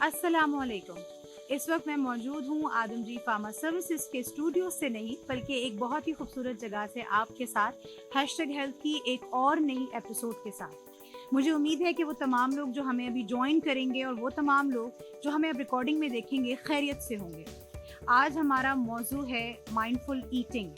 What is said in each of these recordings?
अस्सलामुअलैकुम। इस वक्त मैं मौजूद हूँ आदमजी फार्मा सर्विसेज के स्टूडियो से नहीं बल्कि एक बहुत ही खूबसूरत जगह से आपके साथ #हेल्थ की एक और नई एपिसोड के साथ। मुझे उम्मीद है कि वो तमाम लोग जो हमें अभी ज्वाइन करेंगे और वो तमाम लोग जो हमें अब रिकॉर्डिंग में देखेंगे खैरियत से होंगे। आज हमारा मौजू है माइंडफुल ईटिंग।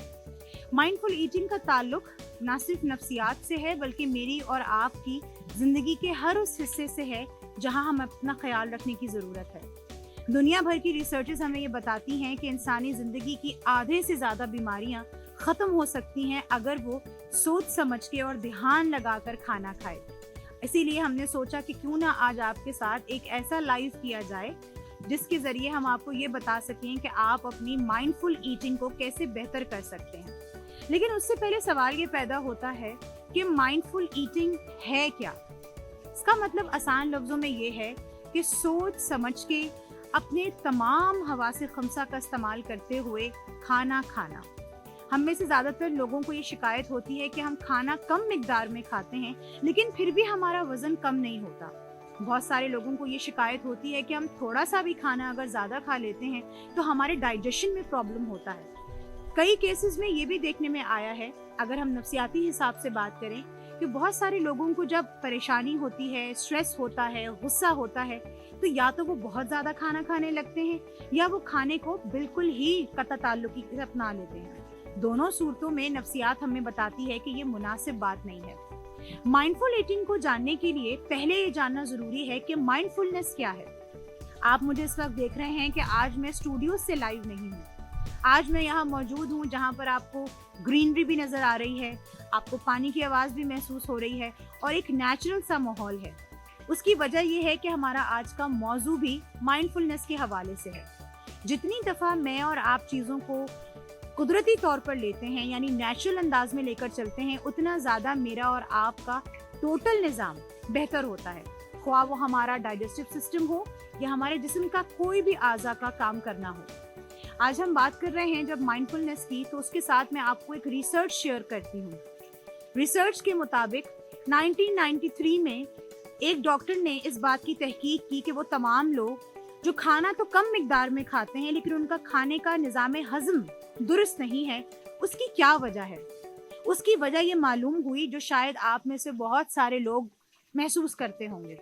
माइंडफुल ईटिंग का ताल्लुक ना सिर्फ नफ्सियात से है बल्कि मेरी और आपकी ज़िंदगी के हर उस हिस्से से है जहां हम अपना ख्याल रखने की ज़रूरत है। दुनिया भर की रिसर्चेस हमें ये बताती हैं कि इंसानी ज़िंदगी की आधे से ज़्यादा बीमारियां ख़त्म हो सकती हैं अगर वो सोच समझ के और ध्यान लगाकर खाना खाए। इसीलिए हमने सोचा कि क्यों ना आज आपके साथ एक ऐसा लाइव किया जाए जिसके ज़रिए हम आपको ये बता सकें कि आप अपनी माइंडफुल ईटिंग को कैसे बेहतर कर सकते हैं। लेकिन उससे पहले सवाल ये पैदा होता है कि माइंडफुल ईटिंग है क्या। इसका मतलब आसान लफ्ज़ों में ये है कि सोच समझ के अपने तमाम हवासे खमसा का इस्तेमाल करते हुए खाना खाना। हम में से ज़्यादातर लोगों को ये शिकायत होती है कि हम खाना कम मिकदार में खाते हैं लेकिन फिर भी हमारा वज़न कम नहीं होता। बहुत सारे लोगों को ये शिकायत होती है कि हम थोड़ा सा भी खाना अगर ज़्यादा खा लेते हैं तो हमारे डाइजेशन में प्रॉब्लम होता है। कई केसेस में ये भी देखने में आया है, अगर हम नफ्सियाती हिसाब से बात करें, कि बहुत सारे लोगों को जब परेशानी होती है, स्ट्रेस होता है, गुस्सा होता है, तो या तो वो बहुत ज़्यादा खाना खाने लगते हैं या वो खाने को बिल्कुल ही कतई ताल्लुकी से अपना लेते हैं। दोनों सूरतों में नफ्सियात हमें बताती है कि ये मुनासिब बात नहीं है। माइंडफुल ईटिंग को जानने के लिए पहले ये जानना ज़रूरी है कि माइंडफुलनेस क्या है। आप मुझे इस वक्त देख रहे हैं कि आज मैं स्टूडियो से लाइव नहीं हूँ। आज मैं यहाँ मौजूद हूँ जहाँ पर आपको ग्रीनरी भी नज़र आ रही है, आपको पानी की आवाज़ भी महसूस हो रही है और एक नेचुरल सा माहौल है। उसकी वजह यह है कि हमारा आज का मौजू भी माइंडफुलनेस के हवाले से है। जितनी दफ़ा मैं और आप चीज़ों को कुदरती तौर पर लेते हैं यानी नेचुरल अंदाज में लेकर चलते हैं, उतना ज़्यादा मेरा और आपका टोटल निज़ाम बेहतर होता है। ख्वाह वो हमारा डाइजेस्टिव सिस्टम हो या हमारे जिस्म का कोई भी आज़ा का काम करना हो। आज हम बात कर रहे हैं जब माइंडफुलनेस की, तो उसके साथ मैं आपको एक रिसर्च शेयर करती हूँ। रिसर्च के मुताबिक 1993 में एक डॉक्टर ने इस बात की तहकीक की कि वो तमाम लोग जो खाना तो कम मिकदार में खाते हैं लेकिन उनका खाने का निज़ाम हज़म दुरुस्त नहीं है, उसकी क्या वजह है। उसकी वजह ये मालूम हुई जो शायद आप में से बहुत सारे लोग महसूस करते होंगे।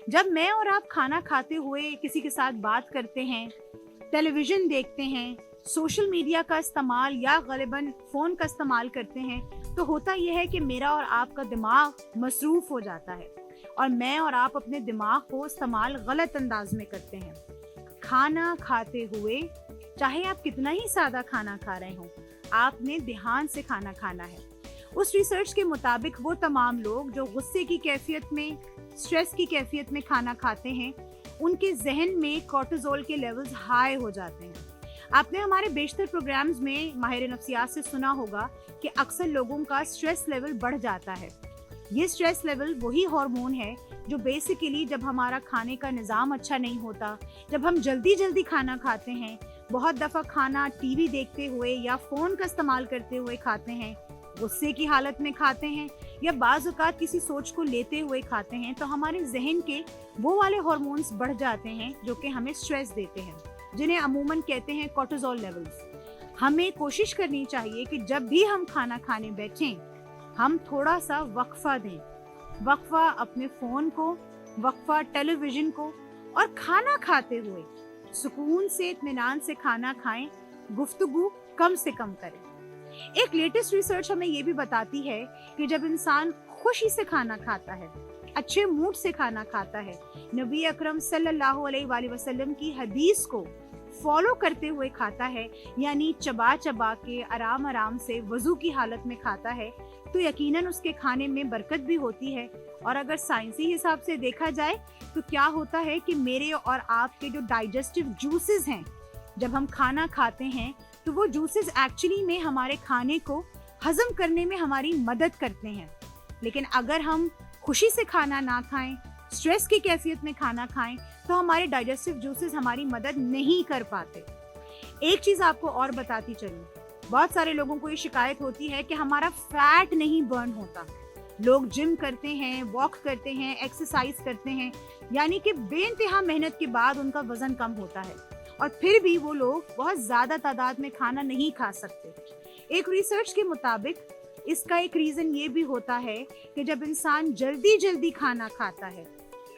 जब मैं और आप खाना खाते हुए किसी के साथ बात करते हैं, टेलीविज़न देखते हैं, सोशल मीडिया का इस्तेमाल या ग़ालिबन फ़ोन का इस्तेमाल करते हैं, तो होता यह है कि मेरा और आपका दिमाग मसरूफ़ हो जाता है और मैं और आप अपने दिमाग को इस्तेमाल गलत अंदाज में करते हैं। खाना खाते हुए चाहे आप कितना ही सादा खाना खा रहे हों, आपने ध्यान से खाना खाना है। उस रिसर्च के मुताबिक वो तमाम लोग जो गुस्से की कैफियत में, स्ट्रेस की कैफियत में खाना खाते हैं, उनके जहन में कॉर्टिसोल के लेवल्स हाई हो जाते हैं। आपने हमारे बेशतर प्रोग्राम्स में माहिर नफ्सियात से सुना होगा कि अक्सर लोगों का स्ट्रेस लेवल बढ़ जाता है। ये स्ट्रेस लेवल वही हार्मोन है जो बेसिकली जब हमारा खाने का निज़ाम अच्छा नहीं होता, जब हम जल्दी जल्दी खाना खाते हैं, बहुत दफ़ा खाना टीवी देखते हुए या फ़ोन का इस्तेमाल करते हुए खाते हैं, गुस्से की हालत में खाते हैं या बाज़ औक़ात किसी सोच को लेते हुए खाते हैं, तो हमारे जहन के वो वाले हार्मोन्स बढ़ जाते हैं जो कि हमें स्ट्रेस देते हैं, जिन्हें अमूमन कहते हैं कॉर्टिसोल लेवल्स। हमें कोशिश करनी चाहिए कि जब भी हम खाना खाने बैठें, हम थोड़ा सा वक्फा दें। वक्फा अपने फ़ोन को, वक्फा टेलीविज़न को, और खाना खाते हुए सुकून से, इत्मीनान से खाना खाएं, गुफ्तगू कम से कम करें। एक लेटेस्ट रिसर्च हमें ये भी बताती है कि जब इंसान खुशी से खाना खाता है, अच्छे मूड से खाना खाता है, नबी अकरम सल्लल्लाहु अलैहि वसल्लम की हदीस को फॉलो करते हुए खाता है, यानी चबा चबा के आराम आराम से वज़ू की हालत में खाता है, तो यकीनन उसके खाने में बरकत भी होती है। और अगर साइंसी हिसाब से देखा जाए तो क्या होता है कि मेरे और आपके जो डाइजेस्टिव जूसेस हैं, जब हम खाना खाते हैं तो वो जूसेस एक्चुअली में हमारे खाने को हजम करने में हमारी मदद करते हैं। लेकिन अगर हम खुशी से खाना ना खाएं, स्ट्रेस की कैफियत में खाना खाएं, तो हमारे डाइजेस्टिव जूसेस हमारी मदद नहीं कर पाते। एक चीज़ आपको और बताती चलूं, बहुत सारे लोगों को ये शिकायत होती है कि हमारा फैट नहीं बर्न होता, लोग जिम करते हैं, वॉक करते हैं, एक्सरसाइज करते हैं, यानी कि बेइंतहा मेहनत के बाद उनका वजन कम होता है, और फिर भी वो लोग बहुत ज्यादा तादाद में खाना नहीं खा सकते। एक रिसर्च के मुताबिक इसका एक रीजन ये भी होता है कि जब इंसान जल्दी जल्दी खाना खाता है,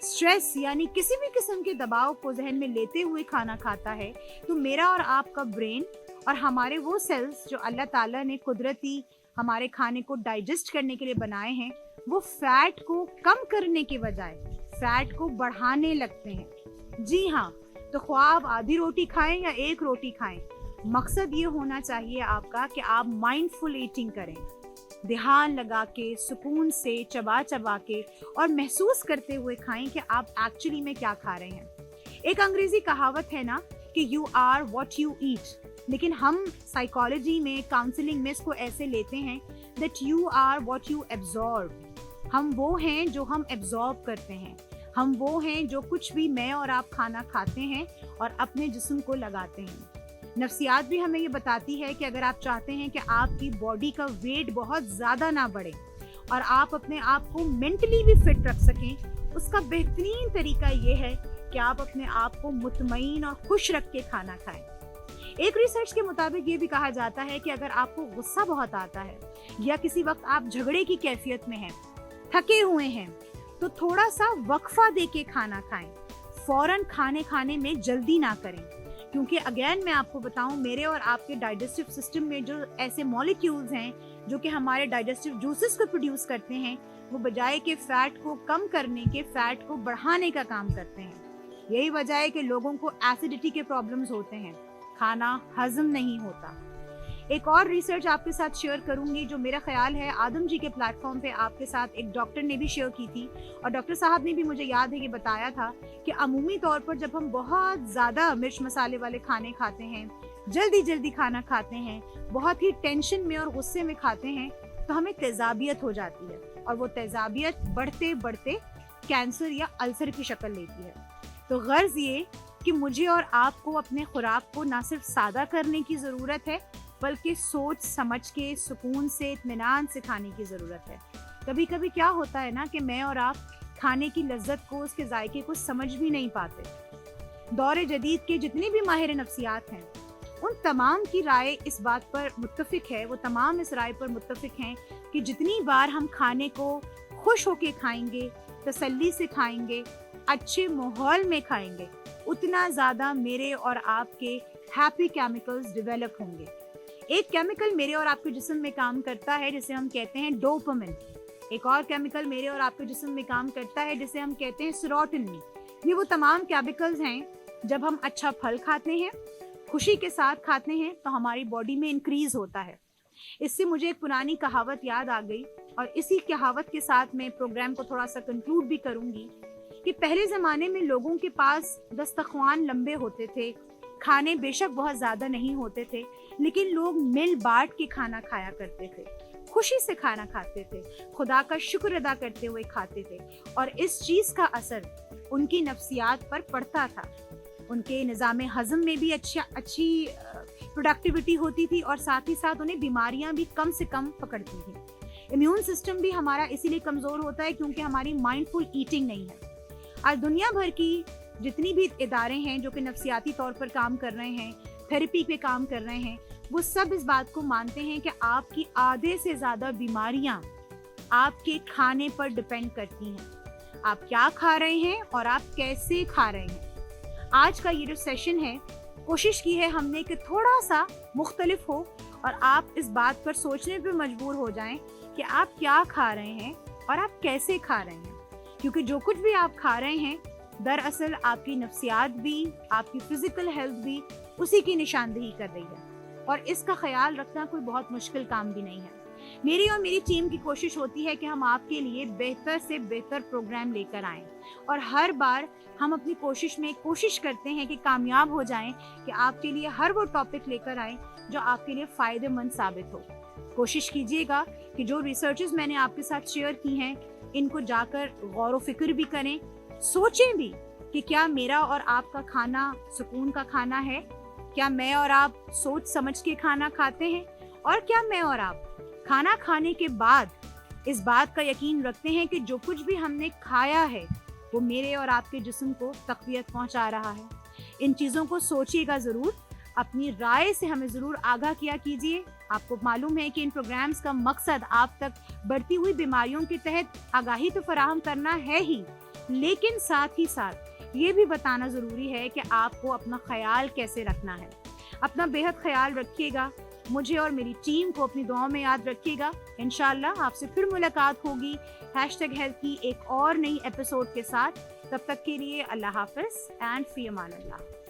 स्ट्रेस यानी किसी भी किस्म के दबाव को जहन में लेते हुए खाना खाता है, तो मेरा और आपका ब्रेन और हमारे वो सेल्स जो अल्लाह ताला ने कुदरती हमारे खाने को डाइजेस्ट करने के लिए बनाए हैं, वो फैट को कम करने के बजाय फैट को बढ़ाने लगते हैं। जी हाँ, तो ख्वाह आप आधी रोटी खाएं या एक रोटी खाएं, मकसद ये होना चाहिए आपका कि आप माइंडफुल ईटिंग करें, ध्यान लगा के, सुकून से, चबा चबा के और महसूस करते हुए खाएं कि आप एक्चुअली में क्या खा रहे हैं। एक अंग्रेजी कहावत है ना कि you are what you eat, लेकिन हम साइकोलॉजी में, काउंसलिंग में इसको ऐसे लेते हैं that you are what you absorb. हम वो हैं जो हम एब्जॉर्ब करते हैं, हम वो हैं जो कुछ भी मैं और आप खाना खाते हैं और अपने जिस्म को लगाते हैं। नफ्सियात भी हमें ये बताती है कि अगर आप चाहते हैं कि आपकी बॉडी का वेट बहुत ज़्यादा ना बढ़े और आप अपने आप को मेंटली भी फिट रख सकें, उसका बेहतरीन तरीका ये है कि आप अपने आप को मुतमईन और खुश रख के खाना खाएं। एक रिसर्च के मुताबिक ये भी कहा जाता है कि अगर आपको गुस्सा बहुत आता है या किसी वक्त आप झगड़े की कैफियत में हैं, थके हुए हैं, तो थोड़ा सा वक्फा दे के खाना खाएं। फौरन खाने में जल्दी ना करें, क्योंकि अगेन मैं आपको बताऊं, मेरे और आपके डाइजेस्टिव सिस्टम में जो ऐसे मॉलिक्यूल्स हैं जो कि हमारे डाइजेस्टिव जूसेस को प्रोड्यूस करते हैं, वो बजाय के फैट को कम करने के फैट को बढ़ाने का काम करते हैं। यही वजह है कि लोगों को एसिडिटी के प्रॉब्लम्स होते हैं, खाना हजम नहीं होता। एक और रिसर्च आपके साथ शेयर करूंगी जो मेरा ख्याल है आदम जी के प्लेटफॉर्म पे आपके साथ एक डॉक्टर ने भी शेयर की थी, और डॉक्टर साहब ने भी मुझे याद है कि बताया था कि अमूमी तौर पर जब हम बहुत ज़्यादा मिर्च मसाले वाले खाने खाते हैं, जल्दी जल्दी खाना खाते हैं, बहुत ही टेंशन में और गुस्से में खाते हैं, तो हमें तेजाबियत हो जाती है, और वो तेजाबियत बढ़ते बढ़ते कैंसर या अल्सर की शक्ल लेती है। तो गर्ज ये कि मुझे और आपको अपने खुराक को ना सिर्फ सादा करने की ज़रूरत है, बल्कि सोच समझ के, सुकून से, इत्मीनान से खाने की ज़रूरत है। कभी कभी क्या होता है ना कि मैं और आप खाने की लज्जत को, उसके जायके को समझ भी नहीं पाते। दौर जदीद के जितने भी माहिर नफ्सियात हैं, उन तमाम की राय इस बात पर मुत्तफिक है, वो तमाम इस राय पर मुत्तफिक हैं कि जितनी बार हम खाने को खुश होके खाएंगे, तसल्ली से खाएंगे, अच्छे माहौल में खाएंगे, उतना ज़्यादा मेरे और आपके हैप्पी केमिकल्स डेवलप होंगे। एक केमिकल मेरे और आपके जिस्म में काम करता है जिसे हम कहते हैं डोपामिन। एक और केमिकल मेरे और आपके जिस्म में काम करता है जिसे हम कहते हैं सेरोटोनिन। ये वो तमाम केमिकल्स हैं, जब हम अच्छा फल खाते हैं, खुशी के साथ खाते हैं, तो हमारी बॉडी में इंक्रीज होता है। इससे मुझे एक पुरानी कहावत याद आ गई, और इसी कहावत के साथ मैं प्रोग्राम को थोड़ा सा कंक्लूड भी करूंगी कि पहले ज़माने में लोगों के पास दस्तरख्वान लंबे होते थे, खाने बेशक बहुत ज़्यादा नहीं होते थे, लेकिन लोग मिल बांट के खाना खाया करते थे, खुशी से खाना खाते थे, खुदा का शुक्र अदा करते हुए खाते थे, और इस चीज़ का असर उनकी नफ्सियात पर पड़ता था। उनके निज़ाम हज़म में भी अच्छी प्रोडक्टिविटी होती थी, और साथ ही साथ उन्हें बीमारियां भी कम से कम पकड़ती थी। इम्यून सिस्टम भी हमारा इसीलिए कमज़ोर होता है क्योंकि हमारी माइंडफुल ईटिंग नहीं है। आज दुनिया भर की जितनी भी इदारे हैं जो कि नफ्सियाती तौर पर काम कर रहे हैं, थेरेपी पे काम कर रहे हैं, वो सब इस बात को मानते हैं कि आपकी आधे से ज़्यादा बीमारियां आपके खाने पर डिपेंड करती हैं। आप क्या खा रहे हैं और आप कैसे खा रहे हैं। आज का ये जो सेशन है, कोशिश की है हमने कि थोड़ा सा मुख्तलिफ हो, और आप इस बात पर सोचने पे मजबूर हो जाएं कि आप क्या खा रहे हैं और आप कैसे खा रहे हैं, क्योंकि जो कुछ भी आप खा रहे हैं दरअसल आपकी नफ्सियात भी, आपकी फिजिकल हेल्थ भी उसी की निशानदेही कर रही है, और इसका ख्याल रखना कोई बहुत मुश्किल काम भी नहीं है। मेरी और मेरी टीम की कोशिश होती है कि हम आपके लिए बेहतर से बेहतर प्रोग्राम लेकर आएं, और हर बार हम अपनी कोशिश में कोशिश करते हैं कि कामयाब हो जाएं कि आपके लिए हर वो टॉपिक लेकर आएं जो आपके लिए फ़ायदेमंद साबित हो। कोशिश कीजिएगा कि जो रिसर्चेस मैंने आपके साथ शेयर की हैं, इनको जाकर गौर व फिक्र भी करें, सोचें भी कि क्या मेरा और आपका खाना सुकून का खाना है, क्या मैं और आप सोच समझ के खाना खाते हैं, और क्या मैं और आप खाना खाने के बाद اس بات کا یقین رکھتے ہیں کہ جو کچھ بھی ہم نے کھایا ہے وہ میرے اور آپ کے جسم کو تقویت پہنچا رہا ہے۔ ان چیزوں کو سوچیے گا ضرور، اپنی رائے سے ہمیں ضرور آگاہ کیا کیجیے۔ آپ کو معلوم ہے کہ ان پروگرامز کا مقصد آپ تک بڑھتی ہوئی بیماریوں کے تحت آگاہی تو فراہم کرنا ہے ہی، لیکن ساتھ ہی ساتھ یہ بھی بتانا ضروری ہے کہ آپ کو اپنا خیال کیسے رکھنا ہے۔ اپنا بے حد خیال رکھیے گا، مجھے اور میری ٹیم کو اپنی دعاؤں میں یاد رکھیے گا۔ انشاءاللہ آپ سے پھر ملاقات ہوگی #ہیلتھ کی ایک اور نئی ایپیسوڈ کے ساتھ۔ تب تک کے لیے اللہ حافظ اینڈ فی امان اللہ۔